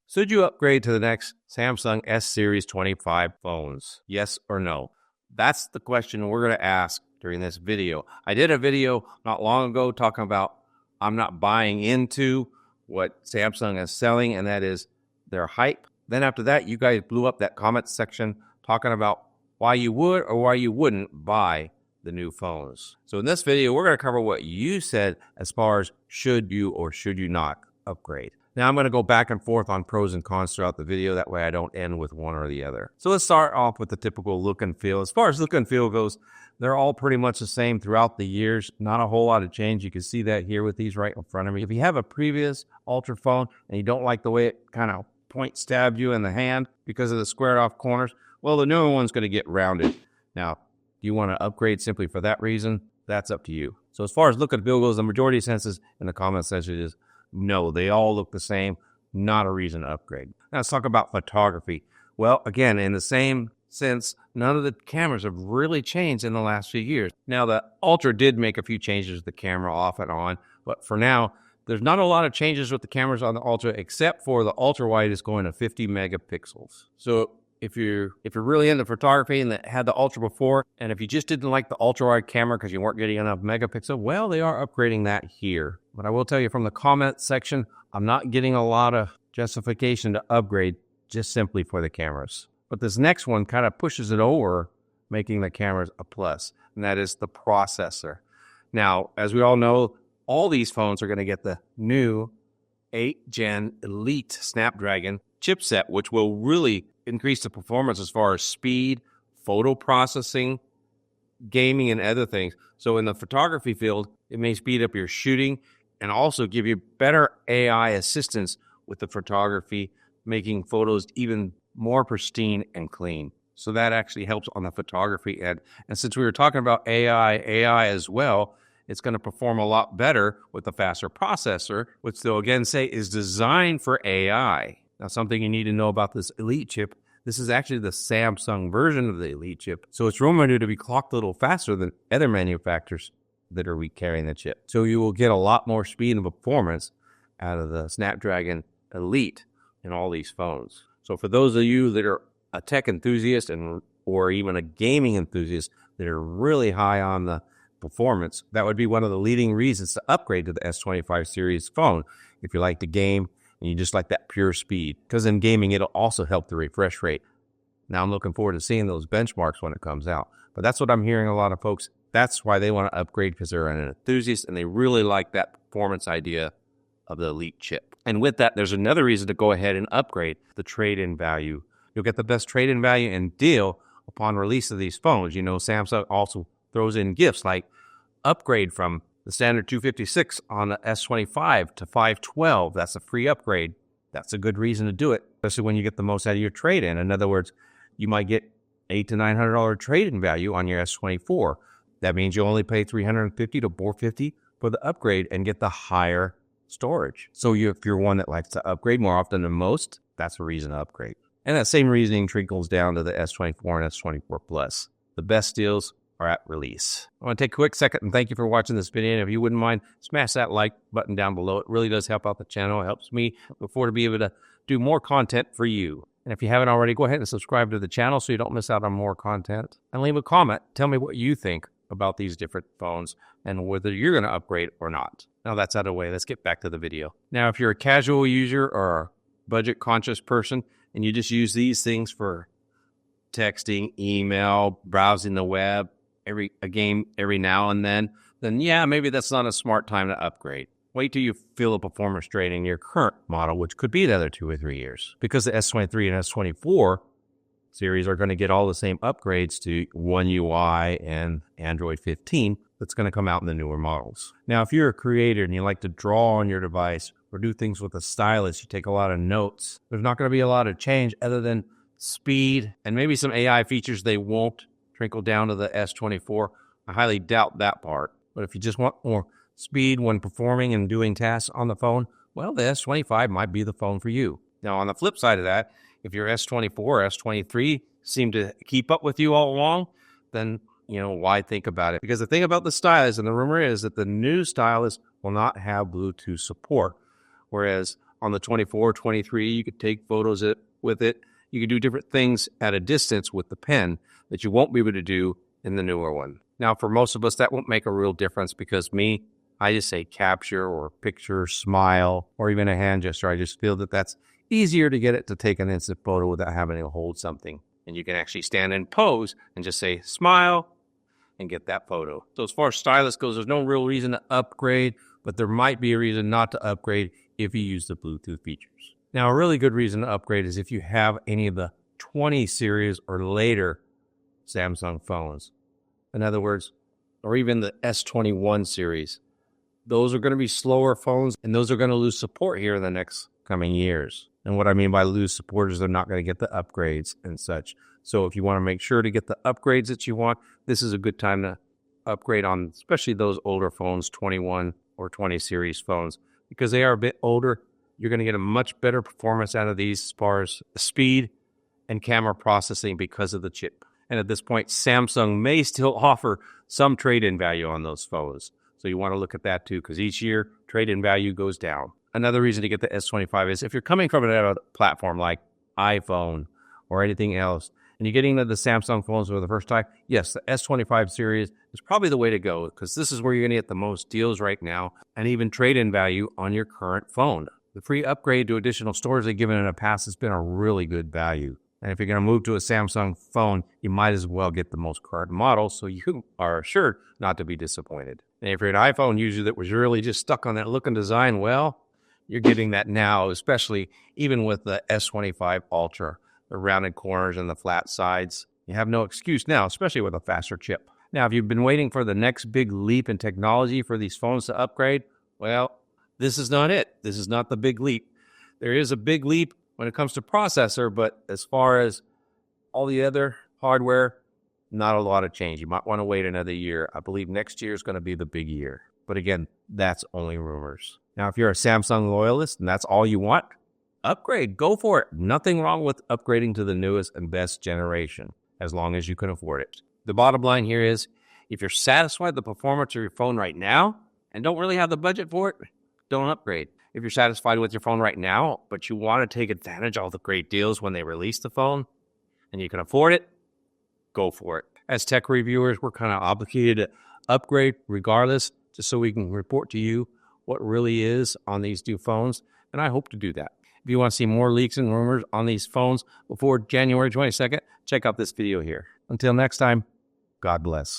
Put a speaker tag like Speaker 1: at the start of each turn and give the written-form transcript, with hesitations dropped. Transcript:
Speaker 1: Should you upgrade to the next Samsung S Series 25 phones? Yes or no? That's the question we're going to ask during this video. I did a video not long ago talking about I'm not buying into what Samsung is selling, and that is their hype. Then after that, you guys blew up that comment section talking about why you would or why you wouldn't buy the new phones. So in this video, we're going to cover what you said as far as should you or should you not upgrade. Now, I'm going to go back and forth on pros and cons throughout the video. That way I don't end with one or the other. So let's start off with the typical look and feel. As far as look and feel goes, they're all pretty much the same throughout the years. Not a whole lot of change. You can see that here with these right in front of me. If you have a previous Ultra phone and you don't like the way it kind of point stabbed you in the hand because of the squared off corners, well, the newer one's going to get rounded. Now, do you want to upgrade simply for that reason? That's up to you. So as far as look and feel goes, the majority of senses in the comment section is no, they all look the same. Not a reason to upgrade. Now let's talk about photography. Well, again, in the same sense, none of the cameras have really changed in the last few years. Now, the Ultra did make a few changes to the camera off and on, but for now, there's not a lot of changes with the cameras on the Ultra, except for the ultra wide is going to 50 megapixels. So if you're really into photography and that had the Ultra before, and if you just didn't like the ultra wide camera because you weren't getting enough megapixel, well, they are upgrading that here. But I will tell you from the comment section, I'm not getting a lot of justification to upgrade just simply for the cameras. But this next one kind of pushes it over, making the cameras a plus, and that is the processor. Now, as we all know, all these phones are going to get the new 8th Gen Elite Snapdragon chipset, which will really increase the performance as far as speed, photo processing, gaming, and other things. So in the photography field, it may speed up your shooting and also give you better AI assistance with the photography, making photos even more pristine and clean. So that actually helps on the photography end. And since we were talking about AI as well, it's going to perform a lot better with a faster processor, which they'll again say is designed for AI. Now, something you need to know about this Elite chip, this is actually the Samsung version of the Elite chip. So it's rumored to be clocked a little faster than other manufacturers that are carrying the chip. So you will get a lot more speed and performance out of the Snapdragon Elite in all these phones. So for those of you that are a tech enthusiast or even a gaming enthusiast that are really high on the performance, that would be one of the leading reasons to upgrade to the S25 series phone if you like to game and you just like that pure speed. Because in gaming, it'll also help the refresh rate. Now I'm looking forward to seeing those benchmarks when it comes out. But that's what I'm hearing a lot of folks. That's why they want to upgrade, because they're an enthusiast and they really like that performance idea of the Elite chip. And with that, there's another reason to go ahead and upgrade: the trade-in value. You'll get the best trade-in value and deal upon release of these phones. You know, Samsung also throws in gifts like upgrade from the standard 256 on the S25 to 512. That's a free upgrade. That's a good reason to do it, especially when you get the most out of your trade-in. In other words, you might get $800 to $900 trade-in value on your S24. That means you only pay $350 to $450 for the upgrade and get the higher storage. So if you're one that likes to upgrade more often than most, that's a reason to upgrade. And that same reasoning trickles down to the S24 and S24 Plus. The best deals are at release. I want to take a quick second and thank you for watching this video. And if you wouldn't mind, smash that like button down below. It really does help out the channel. It helps me look forward to be able to do more content for you. And if you haven't already, go ahead and subscribe to the channel so you don't miss out on more content. And leave a comment. Tell me what you think about these different phones and whether you're going to upgrade or not. Now that's out of the way. Let's get back to the video. Now, if you're a casual user or a budget conscious person and you just use these things for texting, email, browsing the web, every now and then yeah, maybe that's not a smart time to upgrade. Wait till you feel the performance drain in your current model, which could be another 2 or 3 years. Because the S23 and S24 series are going to get all the same upgrades to One UI and Android 15 that's going to come out in the newer models. Now, if you're a creator and you like to draw on your device or do things with a stylus, you take a lot of notes, there's not going to be a lot of change other than speed and maybe some AI features they won't trickle down to the S24. I highly doubt that part. But if you just want more speed when performing and doing tasks on the phone, well, the S25 might be the phone for you. Now, on the flip side of that, if your S24 or S23 seem to keep up with you all along, then, why think about it? Because the thing about the stylus, and the rumor is that the new stylus will not have Bluetooth support, whereas on the 24, 23. You could take photos with it. You could do different things at a distance with the pen that you won't be able to do in the newer one. Now, for most of us, that won't make a real difference because I just say capture or picture, smile, or even a hand gesture. I just feel that that's easier to get it to take an instant photo without having to hold something. And you can actually stand and pose and just say smile and get that photo. So as far as stylus goes, there's no real reason to upgrade, but there might be a reason not to upgrade if you use the Bluetooth features. Now, a really good reason to upgrade is if you have any of the 20 series or later Samsung phones. In other words, or even the S21 series. Those are going to be slower phones, and those are going to lose support here in the next coming years. And what I mean by lose support is they're not going to get the upgrades and such. So if you want to make sure to get the upgrades that you want, this is a good time to upgrade on especially those older phones, 21 or 20 series phones, because they are a bit older. You're going to get a much better performance out of these as far as speed and camera processing because of the chip. And at this point, Samsung may still offer some trade-in value on those phones. So you want to look at that too, because each year, trade-in value goes down. Another reason to get the S25 is if you're coming from another platform like iPhone or anything else, and you're getting into the Samsung phones for the first time, yes, the S25 series is probably the way to go, because this is where you're going to get the most deals right now, and even trade-in value on your current phone. The free upgrade to additional stores they've given in the past has been a really good value. And if you're going to move to a Samsung phone, you might as well get the most current model so you are assured not to be disappointed. And if you're an iPhone user that was really just stuck on that look and design, well, you're getting that now, especially even with the S25 Ultra, the rounded corners and the flat sides. You have no excuse now, especially with a faster chip. Now, if you've been waiting for the next big leap in technology for these phones to upgrade, well, this is not it. This is not the big leap. There is a big leap when it comes to processor, but as far as all the other hardware, not a lot of change. You might want to wait another year. I believe next year is going to be the big year. But again, that's only rumors. Now, if you're a Samsung loyalist and that's all you want, upgrade. Go for it. Nothing wrong with upgrading to the newest and best generation, as long as you can afford it. The bottom line here is, if you're satisfied with the performance of your phone right now and don't really have the budget for it, don't upgrade. If you're satisfied with your phone right now, but you want to take advantage of all the great deals when they release the phone and you can afford it, go for it. As tech reviewers, we're kind of obligated to upgrade regardless, just so we can report to you what really is on these new phones, and I hope to do that. If you want to see more leaks and rumors on these phones before January 22nd, check out this video here. Until next time, God bless.